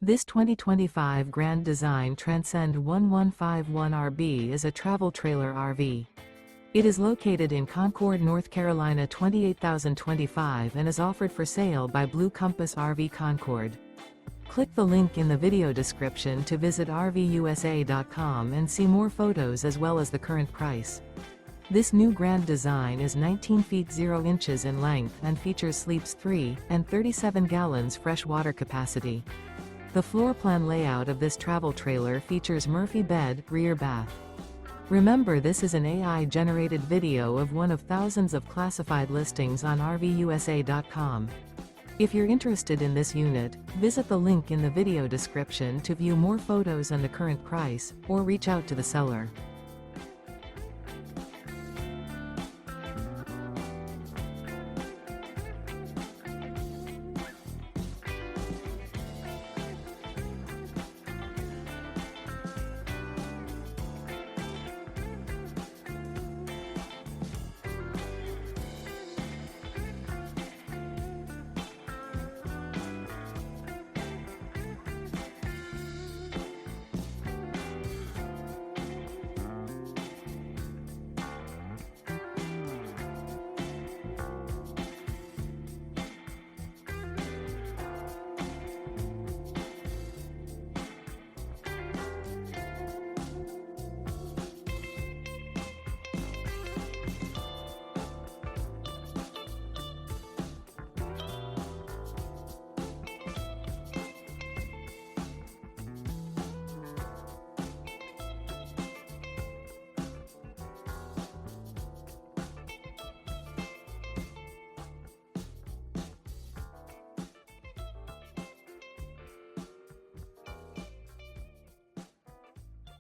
This 2025 Grand Design Transcend One 151 RB is a travel trailer RV. It is located in Concord, North Carolina 28025 and is offered for sale by Blue Compass RV Concord. Click the link in the video description to visit RVUSA.com and see more photos as well as the current price. This new Grand Design is 19 feet 0 inches in length and features sleeps 3 and 37 gallons fresh water capacity. The floor plan layout of this travel trailer features Murphy bed, rear bath. Remember, this is an AI-generated video of one of thousands of classified listings on RVUSA.com. If you're interested in this unit, visit the link in the video description to view more photos and the current price, or reach out to the seller.